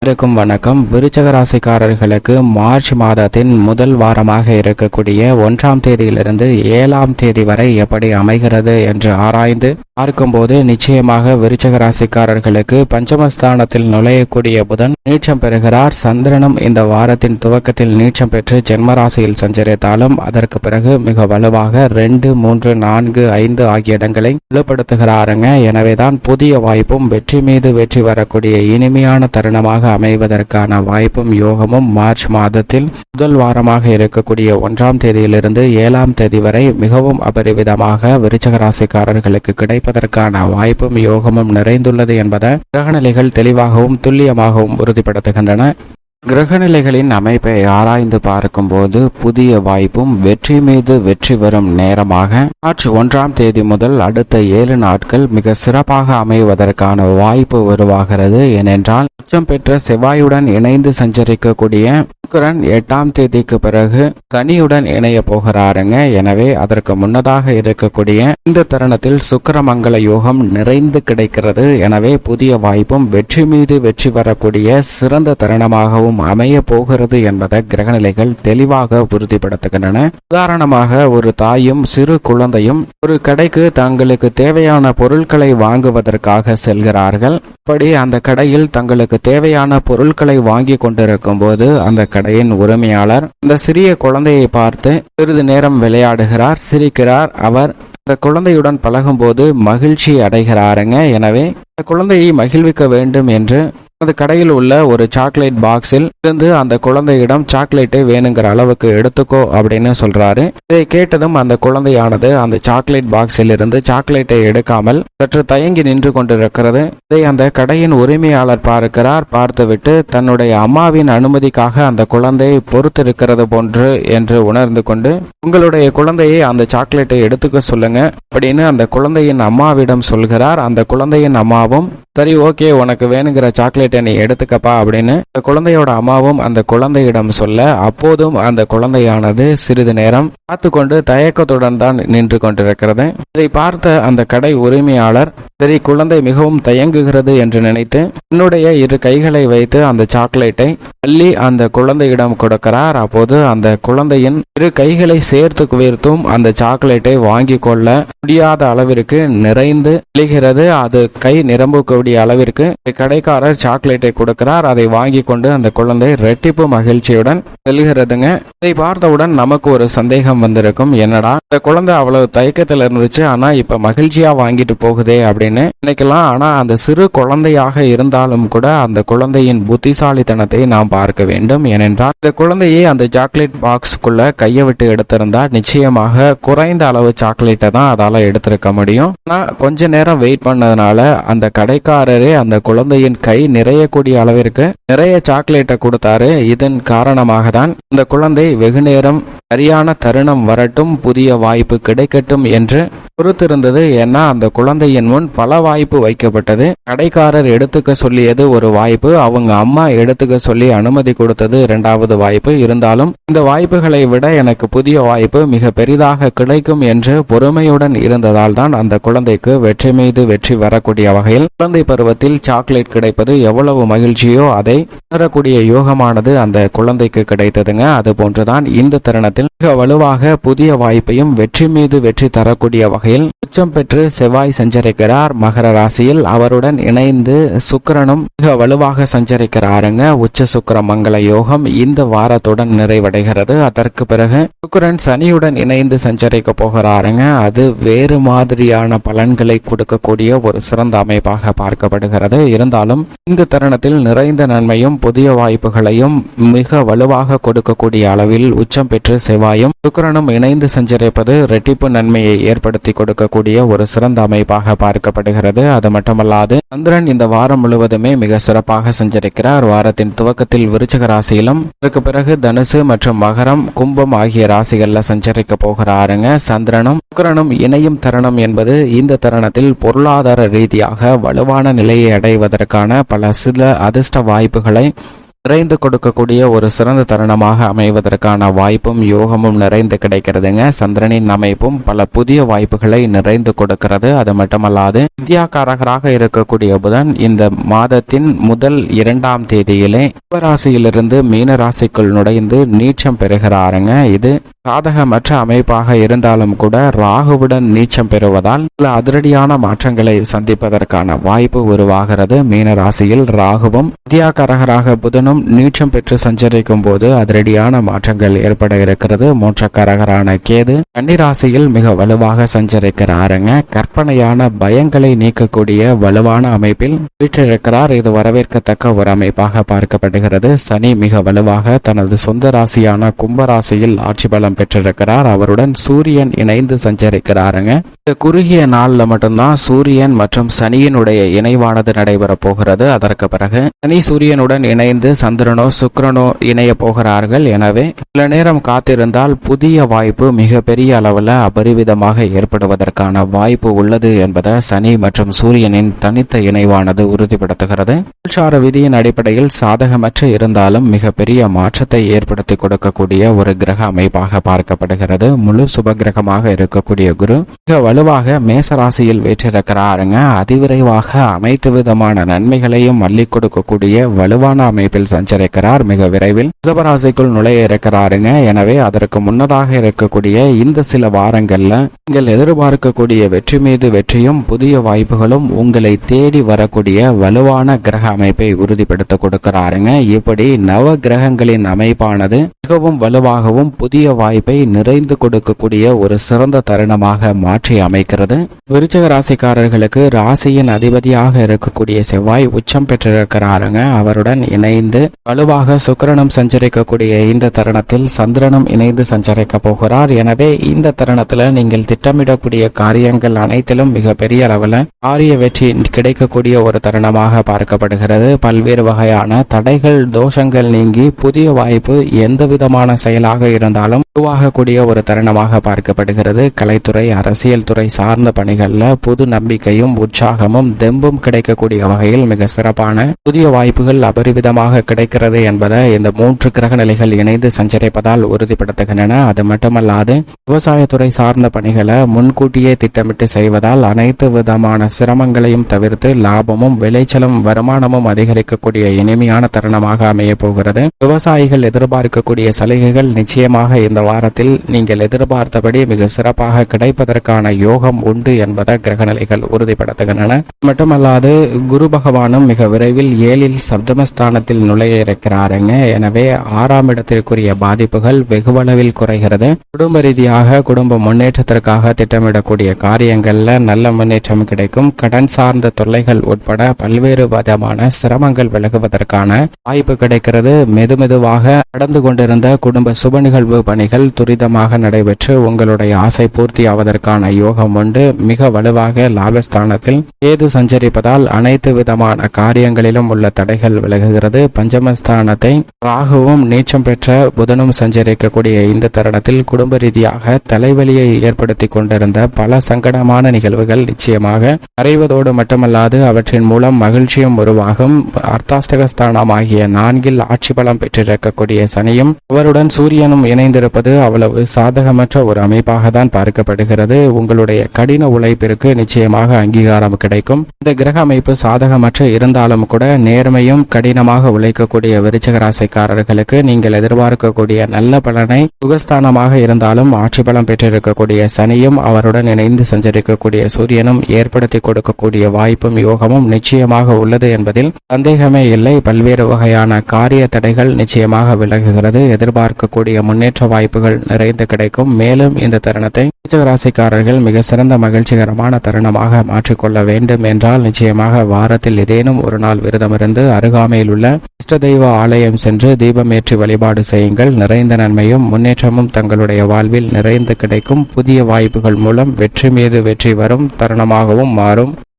இருக்கும் வணக்கம். விருச்சக ராசிக்காரர்களுக்கு மார்ச் மாதத்தின் முதல் வாரமாக இருக்கக்கூடிய 1ஆம் தேதியிலிருந்து 7ஆம் தேதி வரை எப்படி அமைகிறது என்று ஆராய்ந்து பார்க்கும்போது நிச்சயமாக விருச்சக ராசிக்காரர்களுக்கு பஞ்சமஸ்தானத்தில் நுழையக்கூடிய புதன் நீச்சம் பெறுகிறார். சந்திரனும் இந்த வாரத்தின் துவக்கத்தில் நீச்சம் பெற்று ஜென்மராசியில் சஞ்சரித்தாலும் அதற்கு பிறகு மிக வலுவாக 2, 3, 4, 5 ஆகிய இடங்களை வலுப்படுத்துகிறாருங்க. எனவேதான் புதிய வாய்ப்பும் வெற்றி மீது வெற்றி வரக்கூடிய இனிமையான தருணமாக அமைவதற்கான வாய்ப்பும் யோகமும் மார்ச் மாதத்தில் முதல் வாரமாக இருக்கக்கூடிய 1ஆம் தேதியிலிருந்து 7ஆம் தேதி வரை மிகவும் அபரிவிதமாக விருச்சக ராசிக்காரர்களுக்கு கிடைப்பதற்கான வாய்ப்பும் யோகமும் நிறைந்துள்ளது என்பதை கிரகநிலைகள் தெளிவாகவும் துல்லியமாகவும் உறுதிப்படுத்துகின்றன. கிரகநிலைகளின் அமைப்பை ஆராய்ந்து பார்க்கும்போது புதிய வாய்ப்பும் வெற்றி மீது வெற்றி வரும் நேரமாக மார்ச் 1ஆம் தேதி முதல் அடுத்த 7 நாட்கள் மிக சிறப்பாக அமைவதற்கான வாய்ப்பு உருவாகிறது. ஏனென்றால் உச்சம் பெற்ற செவ்வாயுடன் இணைந்து சஞ்சரிக்கக்கூடிய சுக்கிரன் 8ஆம் தேதிக்கு பிறகு சனியுடன் இணைய போகிறாருங்க. எனவே அதற்கு முன்னதாக இருக்கக்கூடிய இந்த தருணத்தில் சுக்கிரமங்கல யோகம் நிறைந்து கிடைக்கிறது. எனவே புதிய வாய்ப்பும் வெற்றி மீது வெற்றி வரக்கூடிய சிறந்த தருணமாகவும் அமைய போகிறது என்பதை கிரகநிலைகள் தெளிவாக உறுதிப்படுத்துகின்றன. உதாரணமாக ஒரு தாயும் சிறு குழந்தையும் ஒரு கடைக்கு தங்களுக்கு தேவையான பொருட்களை வாங்குவதற்காக செல்கிறார்கள். அப்படி அந்த கடையில் தங்களுக்கு தேவையான பொருட்களை வாங்கி கொண்டிருக்கும் போது அந்த கடையின் உரிமையாளர் அந்த சிறிய குழந்தையை பார்த்து சிறிது நேரம் விளையாடுகிறார், சிரிக்கிறார். அவர் அந்த குழந்தையுடன் பழகும்போது மகிழ்ச்சி அடைகிறாருங்க. எனவே அந்த குழந்தையை மகிழ்விக்க வேண்டும் என்று அந்த கடையில் உள்ள ஒரு சாக்லேட் பாக்ஸில் இருந்து அந்த குழந்தையிடம் சாக்லேட்டை வேணுங்கிற அளவுக்கு எடுத்துக்கோ அப்படின்னு சொல்றாரு. இதை கேட்டதும் அந்த குழந்தையானது அந்த சாக்லேட் பாக்ஸில் இருந்து சாக்லேட்டை எடுக்காமல் சற்று தயங்கி நின்று கொண்டிருக்கிறது. இதை அந்த கடையின் உரிமையாளர் பார்க்கிறார். பார்த்துவிட்டு தன்னுடைய அம்மாவின் அனுமதிக்காக அந்த குழந்தை பொறுத்திருக்கிறது போன்று என்று உணர்ந்து கொண்டு உங்களுடைய குழந்தையை அந்த சாக்லேட்டை எடுத்துக்க சொல்லுங்க அப்படின்னு அந்த குழந்தையின் அம்மாவிடம் சொல்கிறார். அந்த குழந்தையின் அம்மாவும் சரி, ஓகே, உனக்கு வேணுங்கிற சாக்லேட்டை நீ எடுத்துக்கப்பா அப்படின்னு அந்த குழந்தையோட அம்மாவும் அந்த குழந்தையிடம் சொல்ல, அப்போதும் அந்த குழந்தையானது சிறிது நேரம் பார்த்து கொண்டு தயக்கத்துடன் தான் நின்று கொண்டிருக்கிறது. இதை பார்த்த அந்த கடை உரிமையாளர் சரி, குழந்தை மிகவும் தயங்குகிறது என்று நினைத்து என்னுடைய 2 கைகளை வைத்து அந்த சாக்லேட்டை அள்ளி அந்த குழந்தையிடம் கொடுக்கிறார். அப்போது அந்த குழந்தையின் 2 கைகளை சேர்த்து குவிர்த்தும் அந்த சாக்லேட்டை வாங்கி கொள்ள முடியாத அளவிற்கு நிறைந்து விழுகிறது. அது கை நிரம்பக்கூடிய அளவிற்கு கடைக்காரர் சாக்லேட்டை கொடுக்கிறார். அதை வாங்கி கொண்டு அந்த குழந்தை ரெட்டிப்பு மகிழ்ச்சியுடன் செல்கிறதுங்க. இதை பார்த்தவுடன் நமக்கு ஒரு சந்தேகம் வந்திருக்கும், என்னடா இந்த குழந்தை அவ்வளவு தயக்கத்தில் இருந்துச்சு, ஆனா இப்ப மகிழ்ச்சியா வாங்கிட்டு போகுதே அப்படின்னு நினைக்கலாம். ஆனா அந்த சிறு குழந்தையாக இருந்தாலும் கூட அந்த குழந்தையின் புத்திசாலித்தனத்தை நாம் பார்க்க வேண்டும். ஏனென்றால் இந்த குழந்தையை அந்த சாக்லேட் பாக்ஸ்க்குள்ள கையை விட்டு எடுத்திருந்தா நிச்சயமாக குறைந்த அளவு சாக்லேட்டை தான் அதால எடுத்திருக்க முடியும். ஆனா கொஞ்ச நேரம் வெயிட் பண்ணதுனால அந்த கடைக்காரரே அந்த குழந்தையின் கை நிறையக்கூடிய அளவிற்கு நிறைய சாக்லேட்டை கொடுத்தாரு. இதன் காரணமாக தான் இந்த குழந்தை வெகுநேரம் சரியான தருணம் வரட்டும், புதிய வாய்ப்பு கிடைக்கட்டும் என்று பொறுத்திருந்தது. ஏன்னா அந்த குழந்தையின் முன் பல வாய்ப்பு வைக்கப்பட்டது. கடைக்காரர் எடுத்துக்க சொல்லியது ஒரு வாய்ப்பு, அவங்க அம்மா எடுத்துக்க சொல்லி அனுமதி கொடுத்தது 2வது வாய்ப்பு. இருந்தாலும் இந்த வாய்ப்புகளை விட எனக்கு புதிய வாய்ப்பு மிக பெரிதாக கிடைக்கும் என்று பொறுமையுடன் இருந்ததால் தான் அந்த குழந்தைக்கு வெற்றி மீது வெற்றி வரக்கூடிய வகையில் குழந்தை பருவத்தில் சாக்லேட் கிடைப்பது எவ்வளவு மகிழ்ச்சியோ அதை உணரக்கூடிய யோகமானது அந்த குழந்தைக்கு கிடைத்ததுங்க. அது போன்றுதான் இந்த தருணத்தில் மிக வலுவாக புதிய வாய்ப்பையும் வெற்றி மீது வெற்றி தரக்கூடிய வகையில் உச்சம் பெற்று செவ்வாய் சஞ்சரிக்கிறார் மகர ராசியில். அவருடன் இணைந்து சுக்கிரனும் மிக வலுவாக சஞ்சரிக்கிறாருங்க. உச்ச சுக்கிர மங்கள யோகம் இந்த வாரத்துடன் நிறைவடைகிறது. அதற்கு பிறகு சுக்கிரன் சனியுடன் இணைந்து சஞ்சரிக்க போகிறாருங்க. அது வேறு மாதிரியான பலன்களை கொடுக்கக்கூடிய ஒரு சிறந்த அமைப்பாக பார்க்கப்படுகிறது. இருந்தாலும் இந்த தருணத்தில் நிறைந்த நன்மையும் புதிய வாய்ப்புகளையும் மிக வலுவாக கொடுக்கக்கூடிய அளவில் உச்சம் பெற்று செவ்வாயும் சுக்கிரனும் இணைந்து சஞ்சரிப்பது ரெட்டிப்பு நன்மையை ஏற்படுத்தி கொடுக்கக்கூடிய ஒரு சிறந்த அமைப்பாக பார்க்கப்படுகிறது. அது மட்டுமல்லாது சந்திரன் இந்த வாரம் முழுவதுமே மிக சிறப்பாக சஞ்சரிக்கிறார். வாரத்தின் துவக்கத்தில் விருச்சிக ராசியிலும் அதற்கு பிறகு தனுசு மற்றும் மகரம், கும்பம் ஆகிய ராசிகள்ல சஞ்சரிக்க போகிறாருங்க. சந்திரனும் சுக்கிரனும் இணையும் தருணம் என்பது இந்த தருணத்தில் பொருளாதார ரீதியாக வலுவான நிலையை அடைவதற்கான சில அதிர்ஷ்ட வாய்ப்புகளை நிறைந்து கொடுக்கக்கூடிய ஒரு சிறந்த தருணமாக அமைவதற்கான வாய்ப்பும் யோகமும் நிறைந்து கிடைக்கிறதுங்க. சந்திரனின் அமைப்பும் பல புதிய வாய்ப்புகளை நிறைந்து கொடுக்கிறது. அது மட்டுமல்லாது வித்யாகாரகராக இருக்கக்கூடிய புதன் இந்த மாதத்தின் முதல் 2ஆம் தேதியிலே கும்பராசியிலிருந்து மீன ராசிக்குள் நுழைந்து நீச்சம் பெறுகிறாருங்க. இது சாதகமற்ற அமைப்பாக இருந்தாலும் கூட ராகுவுடன் நீச்சம் பெறுவதால் சில அதிரடியான மாற்றங்களை சந்திப்பதற்கான வாய்ப்பு உருவாகிறது. மீன ராசியில் ராகுவும் வித்யாகாரகராக புதனும் நீச்சம் பெற்று சஞ்சரிக்கும் போது அதிரடியான மாற்றங்கள் ஏற்பட இருக்கிறது. மோட்சக்காரகரான கேது கன்னிராசியில் மிக வலுவாக சஞ்சரிக்கிறாருங்க. கற்பனையான பயங்களை நீக்கக்கூடிய வலுவான அமைப்பில் வீற்றிருக்கிறார். இது வரவேற்கத்தக்க ஒரு அமைப்பாக பார்க்கப்படுகிறது. சனி மிக வலுவாக தனது சொந்த ராசியான கும்பராசியில் ஆட்சி பலம் பெற்றிருக்கிறார். அவருடன் சூரியன் இணைந்து சஞ்சரிக்கிறாருங்க. இந்த குறுகிய நாள்ல மட்டும்தான் சூரியன் மற்றும் சனியினுடைய இணைவானது நடைபெற போகிறது. அதற்கு பிறகு சனி சூரியனுடன் இணைந்து சந்திரனோ சுக்கிரனோ இணைய போகிறார்கள். எனவே சில நேரம் காத்திருந்தால் புதிய வாய்ப்பு மிக பெரிய அளவில் அபரிவிதமாக ஏற்படுவதற்கான வாய்ப்பு உள்ளது என்பதை சனி மற்றும் சூரியனின் தனித்த இணைவானது உறுதிப்படுத்துகிறது. கோல்சார விதியின் அடிப்படையில் சாதகமற்று இருந்தாலும் மிகப்பெரிய மாற்றத்தை ஏற்படுத்தி கொடுக்கக்கூடிய ஒரு கிரக அமைப்பாக பார்க்கப்படுகிறது. முழு சுபகிரகமாக இருக்கக்கூடிய குரு மிக வலுவாக மேசராசியில் வீற்றிருக்கிறாருங்க. அதிவிரைவாக அனைத்து விதமான நன்மைகளையும் அள்ளி கொடுக்கக்கூடிய வலுவான அமைப்பில் சஞ்சரிக்கிறார். மிக விரைவில் ரிஷபராசிக்குள் நுழைய இருக்கிறாருங்க. எனவே அதற்கு முன்னதாக இருக்கக்கூடிய இந்த சில வாரங்கள்ல நீங்கள் எதிர்பார்க்கக்கூடிய வெற்றி மீது வெற்றியும் புதிய வாய்ப்புகளும் உங்களை தேடி வரக்கூடிய வலுவான கிரக அமைப்பை உறுதிப்படுத்த கொடுக்கிறாருங்க. இப்படி நவ கிரகங்களின் அமைப்பானது மிகவும் வலுவாகவும் புதிய வாய்ப்பை நிறைந்து கொடுக்கக்கூடிய ஒரு சிறந்த தருணமாக மாற்றி அமைக்கிறது. விருச்சிக ராசிக்காரர்களுக்கு ராசியின் அதிபதியாக இருக்கக்கூடிய செவ்வாய் உச்சம் பெற்றிருக்கிறாருங்க. அவருடன் இணைந்து வலுவாக சுக்கிரனும் சஞ்சரிக்கக்கூடிய இந்த தருணத்தில் சந்திரனும் இணைந்து சஞ்சரிக்க போகிறார். எனவே இந்த தருணத்தில் நீங்கள் திட்டமிடக்கூடிய காரியங்கள் அனைத்திலும் மிக பெரிய அளவில் காரிய வெற்றி கிடைக்கக்கூடிய ஒரு தருணமாக பார்க்கப்படுகிறது. பல்வேறு வகையான தடைகள் தோஷங்கள் நீங்கி புதிய வாய்ப்பு எந்த விதமான செயலாக இருந்தாலும் உருவாகக்கூடிய ஒரு தருணமாக பார்க்கப்படுகிறது. கலைத்துறை அரசியல் துறை சார்ந்த பணிகள்ல புது நம்பிக்கையும் உற்சாகமும் தெம்பும் கிடைக்கக்கூடிய வகையில் மிக சிறப்பான புதிய வாய்ப்புகள் அபரிவிதமாக கிடைக்கிறது என்பதை இந்த 3 கிரக நிலைகள் இணைந்து சஞ்சரிப்பதால் உறுதிப்படுத்துகின்றன. அது மட்டுமல்லாது விவசாயத்துறை சார்ந்த பணிகளை முன்கூட்டியே திட்டமிட்டு செய்வதால் அனைத்து விதமான சிரமங்களையும் தவிர்த்து லாபமும் விளைச்சலும் வருமானமும் அதிகரிக்கக்கூடிய இனிமையான தருணமாக அமைய போகிறது. விவசாயிகள் எதிர்பார்க்கக்கூடிய சலுகைகள் நிச்சயமாக இந்த வாரத்தில் நீங்கள் எதிர்பார்த்தபடி மிக சிறப்பாக கிடைப்பதற்கான யோகம் உண்டு என்பதை கிரகநிலைகள் உறுதிப்படுத்துகின்றன. மட்டுமல்லாது குரு பகவானும் மிக விரைவில் 7இல் சப்தமஸ்தானத்தில் நுழைய இருக்கிறாருங்க. எனவே 6ஆம் இடத்திற்குரிய பாதிப்புகள் வெகுவளவில் குறைகிறது. குடும்ப ரீதியாக குடும்ப முன்னேற்றத்திற்காக திட்டமிடக்கூடிய காரியங்கள்ல நல்ல முன்னேற்றம் கிடைக்கும். கடன் சார்ந்த தொல்லைகள் உட்பட பல்வேறு விதமான சிரமங்கள் விலகுவதற்கான வாய்ப்பு கிடைக்கிறது. மெதுமெதுவாக நடந்து கொண்டிருந்த குடும்ப சுப நிகழ்வு பணிகள் துரிதமாக நடைபெற்று உங்களுடைய ஆசை பூர்த்தி ஆவதற்கான யோகம் உண்டு. மிக வலுவாக லாபஸ்தானத்தில் கேது சஞ்சரிப்பதால் அனைத்து விதமான காரியங்களிலும் உள்ள தடைகள் விலகுகிறது. பஞ்சமஸ்தானத்தை ராகுவும் நீச்சம் பெற்ற புதனும் சஞ்சரிக்கக்கூடிய இந்த தருணத்தில் குடும்ப ரீதியாக தலைவலியை ஏற்படுத்தி கொண்டிருந்த பல சங்கடமான நிகழ்வுகள் நிச்சயமாக மறைவதோடு மட்டுமல்லாது அவற்றின் மூலம் மகிழ்ச்சியும் உருவாகும். அர்த்தாஷ்டகஸ்தானமாகிய 4இல் ஆட்சி பலம் பெற்றிருக்கக்கூடிய சனியும் அவருடன் சூரியனும் இணைந்திருப்பது அவ்வளவு சாதகமற்ற ஒரு அமைப்பாக தான் பார்க்கப்படுகிறது. உங்களுடைய கடின உழைப்பிற்கு நிச்சயமாக அங்கீகாரம் கிடைக்கும். இந்த கிரக அமைப்பு சாதகமற்ற இருந்தாலும் கூட நேர்மையும் கடினமாக உழைக்கக்கூடிய விருச்சிக ராசிக்காரர்களுக்கு நீங்கள் எதிர்பார்க்கக்கூடிய நல்ல பலனை சுகஸ்தானமாக இருந்தாலும் ஆட்சி பலம் பெற்றிருக்கக்கூடிய சனியும் அவருடன் இணைந்து சஞ்சரிக்கக்கூடிய சூரியனும் ஏற்படுத்தி கொடுக்கக்கூடிய வாய்ப்பும் யோகமும் நிச்சயமாக உள்ளது என்பதில் சந்தேகமே இல்லை. பல்வேறு வகையான காரிய தடைகள் நிச்சயமாக விலகுகிறது. எதிர்பார்க்கக்கூடிய முன்னேற்ற வாய்ப்புகள் நிறைந்து கிடைக்கும். மேலும் இந்த தருணத்தை விருச்சிக ராசிக்காரர்கள் மிக சிறந்த மகிழ்ச்சிகரமான தருணமாக மாற்றிக்கொள்ள வேண்டும் என்றால் நிச்சயமாக வாரத்தில் ஏதேனும் ஒரு நாள் விரதமிருந்து அருகாமையில் உள்ள இஷ்ட தெய்வ ஆலயம் சென்று தீபமேற்றி வழிபாடு செய்யுங்கள். நிறைந்த நன்மையும் முன்னேற்றமும் தங்களுடைய வாழ்வில் நிறைந்து கிடைக்கும். புதிய வாய்ப்புகள் மூலம் வெற்றி மீது வெற்றி வரும் தருணமாகவும் மாறும்.